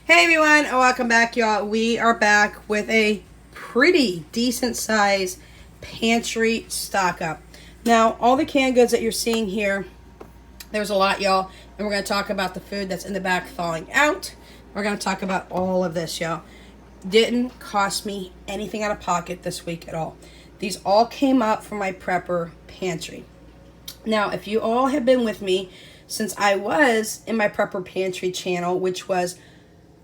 Hey everyone, and welcome back, y'all. We are back with a pretty decent size pantry stock up. Now, all the canned goods that you're seeing here, there's a lot, y'all, and we're going to talk about the food that's in the back thawing out. We're going to talk about all of this, y'all. Didn't cost me anything out of pocket this week at all. These all came up from my prepper pantry. Now, if you all have been with me since I was in my prepper pantry channel, which was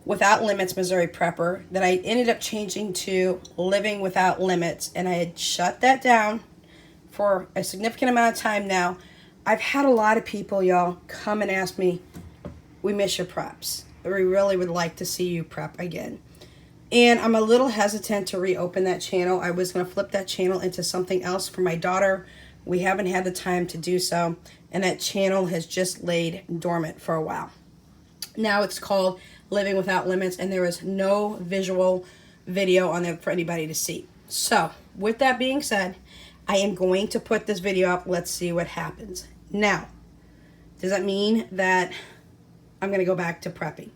Without Limits Missouri Prepper, that I ended up changing to Living Without Limits, and I had shut that down for a significant amount of time now. I've had a lot of people, y'all, come and ask me, we miss your preps. We really would like to see you prep again. And I'm a little hesitant to reopen that channel. I was going to flip that channel into something else for my daughter. We haven't had the time to do so, and that channel has just laid dormant for a while. Now it's called Living Without Limits, and there is no visual video on there for anybody to see. So, with that being said, I am going to put this video up. Let's see what happens. Now, does that mean that I'm going to go back to prepping?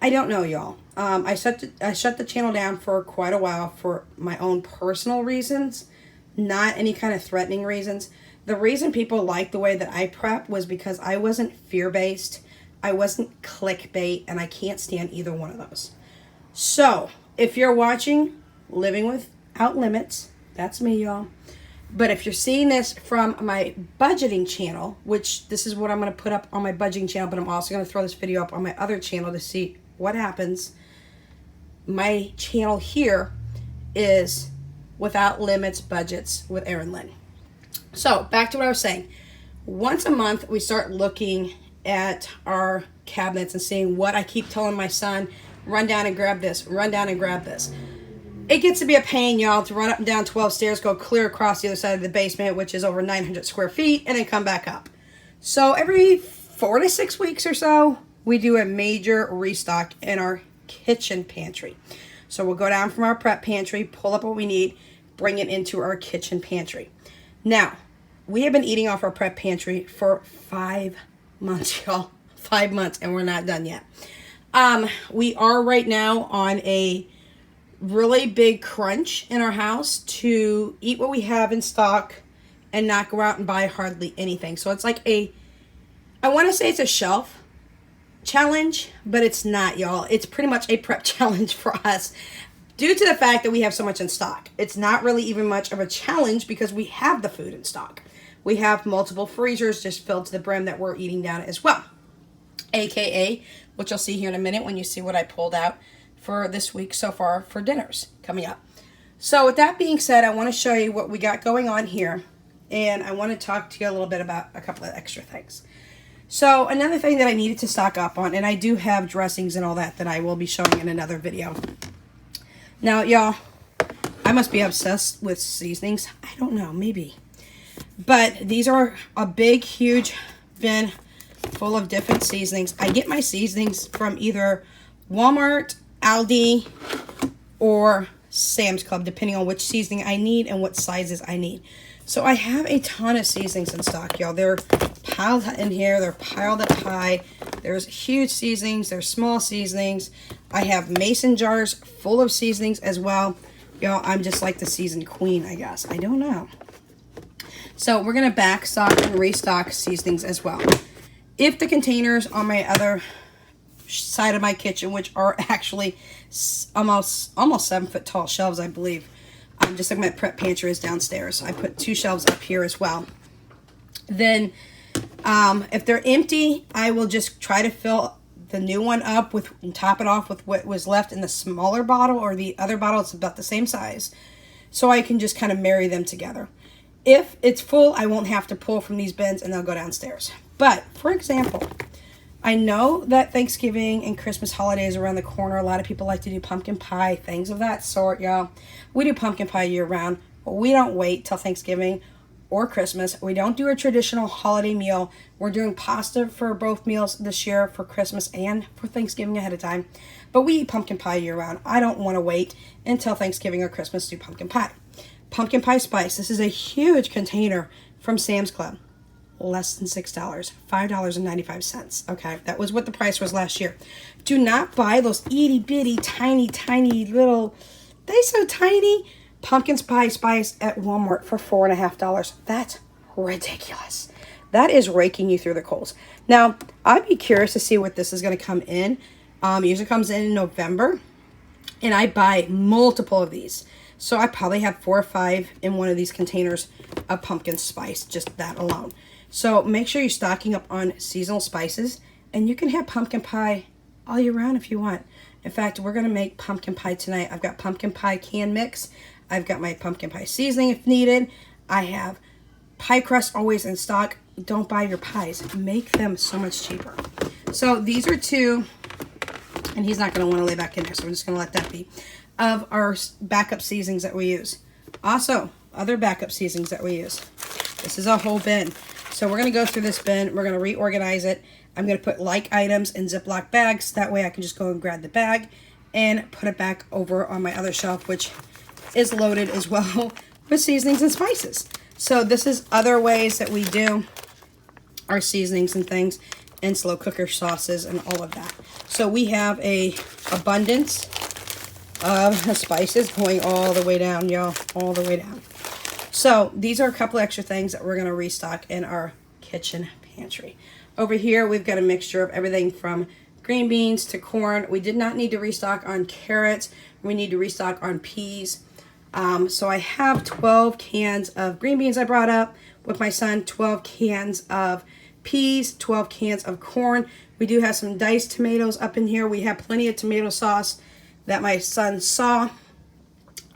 I don't know, y'all. I shut the channel down for quite a while for my own personal reasons, not any kind of threatening reasons. The reason people liked the way that I prep was because I wasn't fear-based. I wasn't clickbait, and I can't stand either one of those. So, if you're watching Living Without Limits, that's me, y'all. But if you're seeing this from my budgeting channel, which this is what I'm going to put up on my budgeting channel, but I'm also going to throw this video up on my other channel to see what happens. My channel here is Without Limits Budgets with Erin Lynn. So, back to what I was saying. Once a month, we start looking at our cabinets and seeing what I keep telling my son, run down and grab this, run down and grab this. It gets to be a pain, y'all, to run up and down 12 stairs, go clear across the other side of the basement, which is over 900 square feet, and then come back up. So every 4 to 6 weeks or so, we do a major restock in our kitchen pantry. So we'll go down from our prep pantry, pull up what we need, bring it into our kitchen pantry. Now, we have been eating off our prep pantry for 5 months, y'all. 5 months, and we're not done yet. We are right now on a really big crunch in our house to eat what we have in stock and not go out and buy hardly anything. So it's like I want to say it's a shelf challenge, but it's not, y'all. It's pretty much a prep challenge for us due to the fact that we have so much in stock. It's not really even much of a challenge because we have the food in stock. We have multiple freezers just filled to the brim that we're eating down as well. AKA, which you'll see here in a minute when you see what I pulled out for this week so far for dinners coming up. So with that being said, I want to show you what we got going on here. And I want to talk to you a little bit about a couple of extra things. So another thing that I needed to stock up on, and I do have dressings and all that I will be showing in another video. Now, y'all, I must be obsessed with seasonings. I don't know, maybe. But these are a big, huge bin full of different seasonings. I get my seasonings from either Walmart, Aldi, or Sam's Club, depending on which seasoning I need and what sizes I need. So I have a ton of seasonings in stock, y'all. They're piled in here. They're piled up high. There's huge seasonings. There's small seasonings. I have mason jars full of seasonings as well. Y'all, I'm just like the seasoned queen, I guess. I don't know. So we're going to back stock and restock seasonings as well. If the containers on my other side of my kitchen, which are actually almost 7 foot tall shelves, I believe, just like my prep pantry is downstairs. I put 2 shelves up here as well. Then if they're empty, I will just try to fill the new one up with and top it off with what was left in the smaller bottle, or the other bottle. It's about the same size. So I can just kind of marry them together. If it's full, I won't have to pull from these bins and they'll go downstairs. But, for example, I know that Thanksgiving and Christmas holidays are around the corner. A lot of people like to do pumpkin pie, things of that sort, y'all. We do pumpkin pie year round, but we don't wait till Thanksgiving or Christmas. We don't do a traditional holiday meal. We're doing pasta for both meals this year, for Christmas and for Thanksgiving ahead of time. But we eat pumpkin pie year round. I don't want to wait until Thanksgiving or Christmas to do pumpkin pie. Pumpkin pie spice. This is a huge container from Sam's Club. less than $6, $5.95. Okay, that was what the price was last year. Do not buy those itty bitty, tiny little, they so tiny, pumpkin pie spice at Walmart for $4.50. That's ridiculous. That is raking you through the coals. Now, I'd be curious to see what this is going to come in. Usually comes in November, and I buy multiple of these. So I probably have 4 or 5 in one of these containers of pumpkin spice, just that alone. So make sure you're stocking up on seasonal spices, and you can have pumpkin pie all year round if you want. In fact, we're going to make pumpkin pie tonight. I've got pumpkin pie can mix. I've got my pumpkin pie seasoning if needed. I have pie crust always in stock. Don't buy your pies. Make them so much cheaper. So these are 2, and he's not going to want to lay back in there, so I'm just going to let that be, of our backup seasonings that we use. Also, other backup seasonings that we use. This is a whole bin. So we're going to go through this bin. We're going to reorganize it. I'm going to put like items in Ziploc bags. That way I can just go and grab the bag and put it back over on my other shelf, which is loaded as well with seasonings and spices. So this is other ways that we do our seasonings and things, and slow cooker sauces and all of that. So we have a abundance of spices going all the way down, y'all, all the way down. So these are a couple extra things that we're going to restock in our kitchen pantry. Over here, we've got a mixture of everything from green beans to corn. We did not need to restock on carrots. We need to restock on peas. So I have 12 cans of green beans I brought up with my son, 12 cans of peas, 12 cans of corn. We do have some diced tomatoes up in here. We have plenty of tomato sauce that my son saw.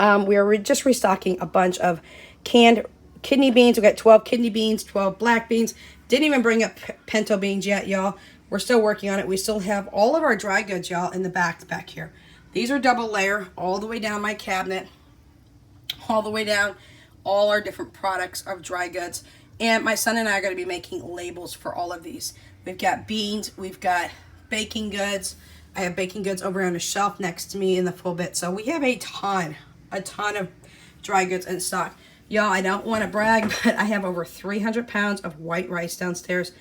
We are just restocking a bunch of canned kidney beans. We got 12 kidney beans, 12 black beans. Didn't even bring up pinto beans yet, y'all. We're still working on it. We still have all of our dry goods, y'all, in the back here. These are double layer all the way down my cabinet, all the way down all our different products of dry goods. And my son and I are going to be making labels for all of these. We've got beans, we've got baking goods. I have baking goods over on the shelf next to me in the full bit. So we have a ton of dry goods in stock. Y'all, I don't want to brag, but I have over 300 pounds of white rice downstairs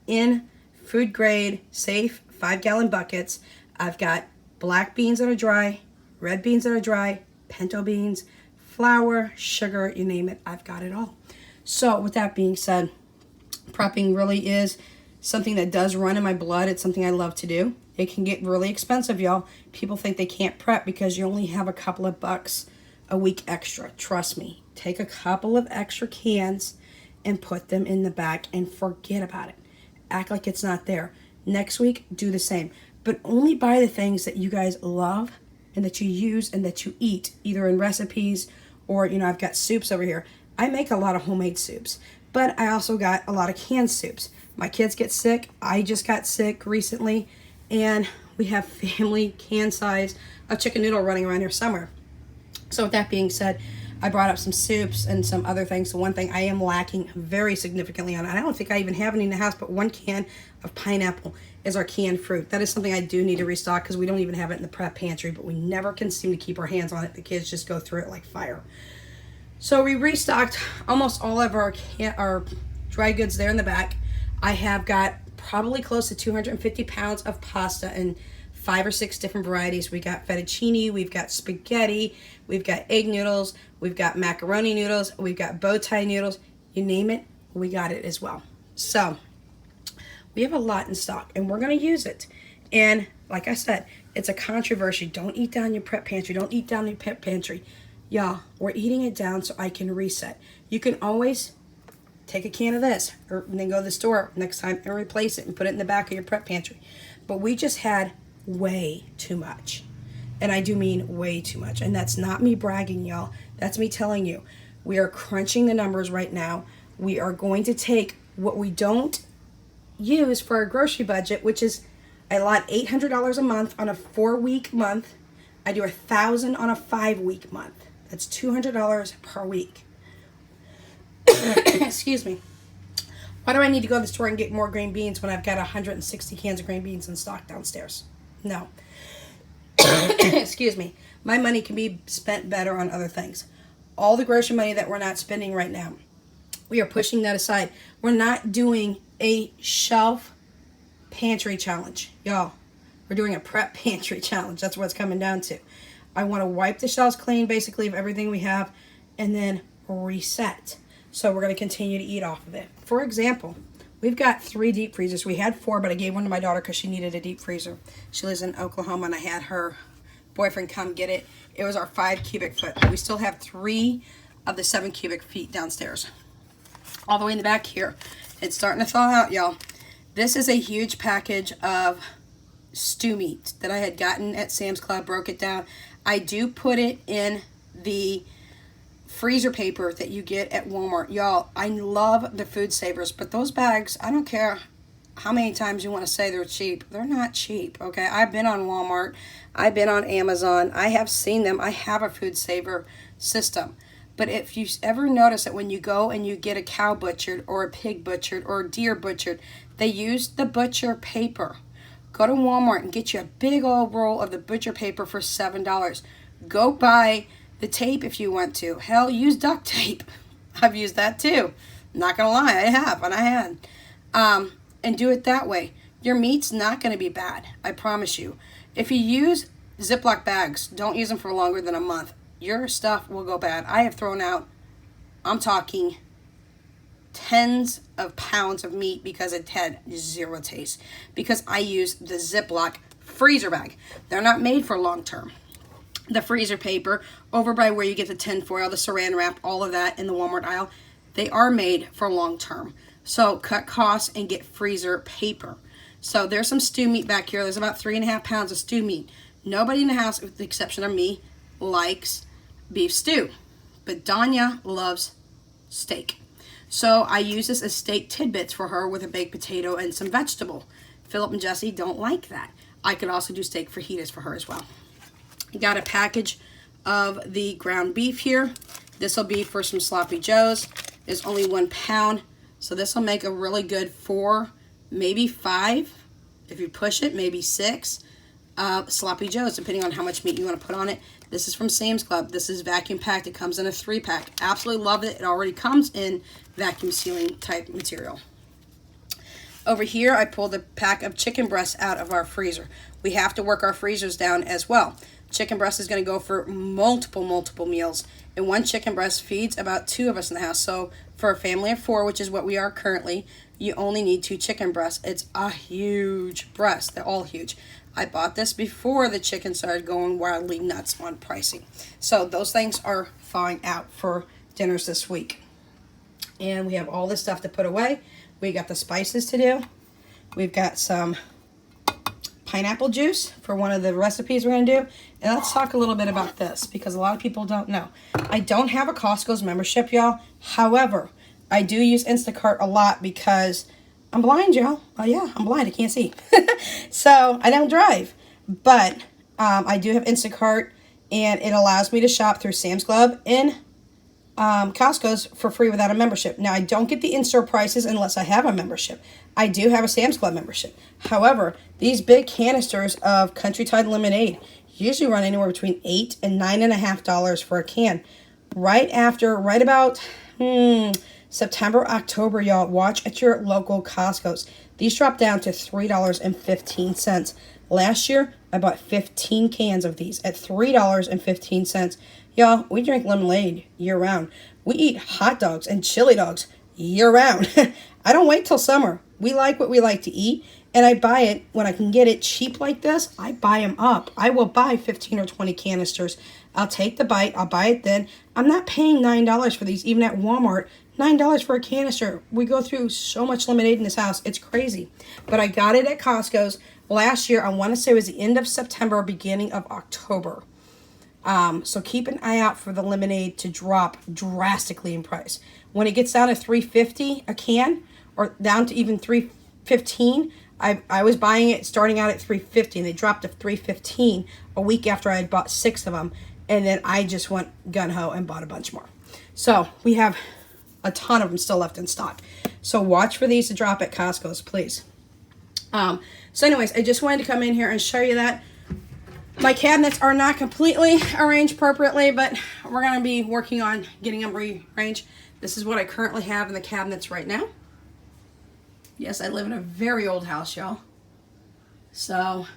in food grade, safe, 5-gallon buckets. I've got black beans that are dry, red beans that are dry, pinto beans, flour, sugar, you name it, I've got it all. So with that being said, prepping really is something that does run in my blood. It's something I love to do. It can get really expensive, y'all. People think they can't prep because you only have a couple of bucks a week extra. Trust me. Take a couple of extra cans and put them in the back and forget about it. Act like it's not there. Next week, do the same. But only buy the things that you guys love and that you use and that you eat, either in recipes or, I've got soups over here. I make a lot of homemade soups, but I also got a lot of canned soups. My kids get sick. I just got sick recently, and we have family can size of chicken noodle running around here somewhere. So with that being said, I brought up some soups and some other things. The one thing I am lacking very significantly on, and I don't think I even have any in the house, but 1 can of pineapple is our canned fruit. That is something I do need to restock because we don't even have it in the prep pantry, but we never can seem to keep our hands on it. The kids just go through it like fire. So we restocked almost all of our dry goods there in the back. I have got probably close to 250 pounds of pasta in 5 or 6 different varieties. We got fettuccine, we've got spaghetti, we've got egg noodles, we've got macaroni noodles, we've got bow tie noodles. You name it, we got it as well. So we have a lot in stock, and we're going to use it. And like I said, it's a controversy. Don't eat down your prep pantry. Don't eat down your prep pantry. Y'all, we're eating it down so I can reset. You can always take a can of this and then go to the store next time and replace it and put it in the back of your prep pantry. But we just had way too much. And I do mean way too much. And that's not me bragging, y'all. That's me telling you. We are crunching the numbers right now. We are going to take what we don't use for our grocery budget, which is I allot $800 a month on a 4-week month. I do $1,000 on a 5-week month. That's $200 per week. Excuse me. Why do I need to go to the store and get more green beans when I've got 160 cans of green beans in stock downstairs? No. Excuse me. My money can be spent better on other things. All the grocery money that we're not spending right now, We are pushing that aside. We're not doing a shelf pantry challenge, y'all. We're doing a prep pantry challenge. That's what it's coming down to. I want to wipe the shelves clean, basically, of everything we have, and then reset. So we're going to continue to eat off of it. For example, we've got 3 deep freezers. We had 4, but I gave one to my daughter because she needed a deep freezer. She lives in Oklahoma, and I had her boyfriend come get it. It was our 5 cubic foot. We still have 3 of the 7 cubic feet downstairs. All the way in the back here. It's starting to thaw out, y'all. This is a huge package of stew meat that I had gotten at Sam's Club, broke it down. I do put it in the freezer paper that you get at Walmart. Y'all, I love the Food Savers, but those bags, I don't care how many times you want to say they're cheap. They're not cheap, okay? I've been on Walmart. I've been on Amazon. I have seen them. I have a Food Saver system. But if you ever notice that when you go and you get a cow butchered or a pig butchered or a deer butchered, they use the butcher paper. Go to Walmart and get you a big old roll of the butcher paper for $7. Go buy the tape if you want to. Hell, use duct tape. I've used that too. Not gonna lie, I have, and I had. And do it that way. Your meat's not gonna be bad, I promise you. If you use Ziploc bags, don't use them for longer than a month. Your stuff will go bad. I have thrown out, I'm talking tens of pounds of meat because it had 0 taste. Because I use the Ziploc freezer bag. They're not made for long term. The freezer paper, over by where you get the tin foil, the saran wrap, all of that in the Walmart aisle, they are made for long term. So cut costs and get freezer paper. So there's some stew meat back here. There's about 3.5 pounds of stew meat. Nobody in the house, with the exception of me, likes beef stew. But Danya loves steak. So I use this as steak tidbits for her with a baked potato and some vegetable. Philip and Jesse don't like that. I could also do steak fajitas for her as well. Got a package of the ground beef here. This will be for some sloppy joes. It's only 1 pound. So this will make a really good 4, maybe 5. If you push it, maybe 6 sloppy joes, depending on how much meat you want to put on it. This is from Sam's Club. This is vacuum packed. It comes in a 3-pack. Absolutely love it. It already comes in vacuum sealing type material. Over here, I pulled a pack of chicken breasts out of our freezer. We have to work our freezers down as well. Chicken breast is going to go for multiple meals. And 1 chicken breast feeds about 2 of us in the house. So for a family of 4, which is what we are currently, you only need 2 chicken breasts. It's a huge breast. They're all huge. I bought this before the chicken started going wildly nuts on pricing. So those things are thawing out for dinners this week. And we have all this stuff to put away. We got the spices to do. We've got some pineapple juice for one of the recipes we're going to do. And let's talk a little bit about this because a lot of people don't know. I don't have a Costco's membership, y'all. However, I do use Instacart a lot because I'm blind, y'all. Oh, yeah, I'm blind. I can't see. So I don't drive. But I do have Instacart, and it allows me to shop through Sam's Club and Costco's for free without a membership. Now, I don't get the in-store prices unless I have a membership. I do have a Sam's Club membership. However, these big canisters of Country Tide lemonade usually run anywhere between $8 and $9.50 for a can. Right about September, October, y'all, watch at your local Costco's. These dropped down to $3.15. Last year, I bought 15 cans of these at $3.15. Y'all, we drink lemonade year-round. We eat hot dogs and chili dogs year-round. I don't wait till summer. We like what we like to eat, and I buy it when I can get it cheap like this. I buy them up. I will buy 15 or 20 canisters. I'll take the bite. I'll buy it then. I'm not paying $9 for these, even at Walmart. $9 for a canister. We go through so much lemonade in this house. It's crazy. But I got it at Costco's last year. I want to say it was the end of September, beginning of October. So keep an eye out for the lemonade to drop drastically in price. When it gets down to $3.50 a can, or down to even $3.15, I was buying it starting out at $3.50, and they dropped to $3.15 a week after I had bought 6 of them, and then I just went gung-ho and bought a bunch more. So we have a ton of them still left in stock. So watch for these to drop at Costco's, please. So anyways, I just wanted to come in here and show you that. My cabinets are not completely arranged appropriately, but we're going to be working on getting them rearranged. This is what I currently have in the cabinets right now. Yes, I live in a very old house, y'all. So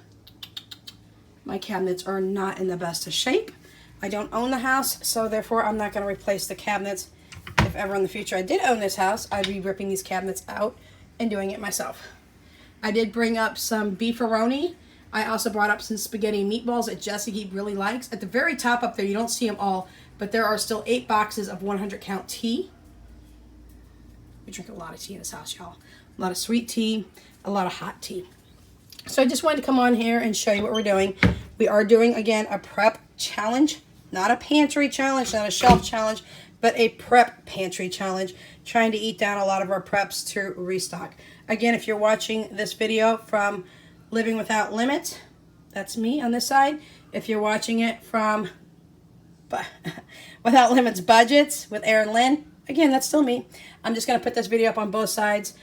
my cabinets are not in the best of shape. I don't own the house, so therefore I'm not going to replace the cabinets. If ever in the future I did own this house, I'd be ripping these cabinets out and doing it myself. I did bring up some beefaroni. I also brought up some spaghetti and meatballs that Jesse really likes. At the very top up there, you don't see them all, but there are still 8 boxes of 100 count tea. We drink a lot of tea in this house, y'all. A lot of sweet tea, a lot of hot tea. So I just wanted to come on here and show you what we're doing. We are doing, again, a prep challenge. Not a pantry challenge, not a shelf challenge, but a prep pantry challenge. Trying to eat down a lot of our preps to restock. Again, if you're watching this video from Living Without Limits, that's me on this side. If you're watching it from Without Limits Budgets with Erin Lynn, again, that's still me. I'm just going to put this video up on both sides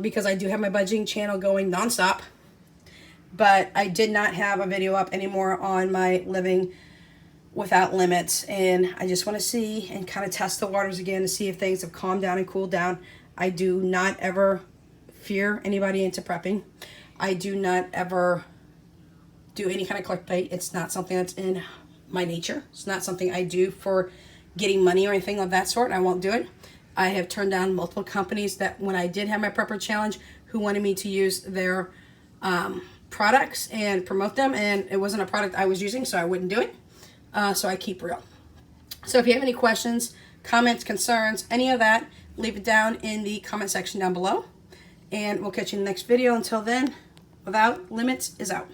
because I do have my budgeting channel going nonstop. But I did not have a video up anymore on my Living Without Limits. And I just want to see and kind of test the waters again to see if things have calmed down and cooled down. I do not ever fear anybody into prepping. I do not ever do any kind of clickbait. It's not something that's in my nature. It's not something I do for getting money or anything of that sort. I won't do it. I have turned down multiple companies that when I did have my prepper challenge who wanted me to use their products and promote them, and it wasn't a product I was using, so I wouldn't do it. So I keep real. So if you have any questions, comments, concerns, any of that, leave it down in the comment section down below. And we'll catch you in the next video. Until then, Without Limits is out.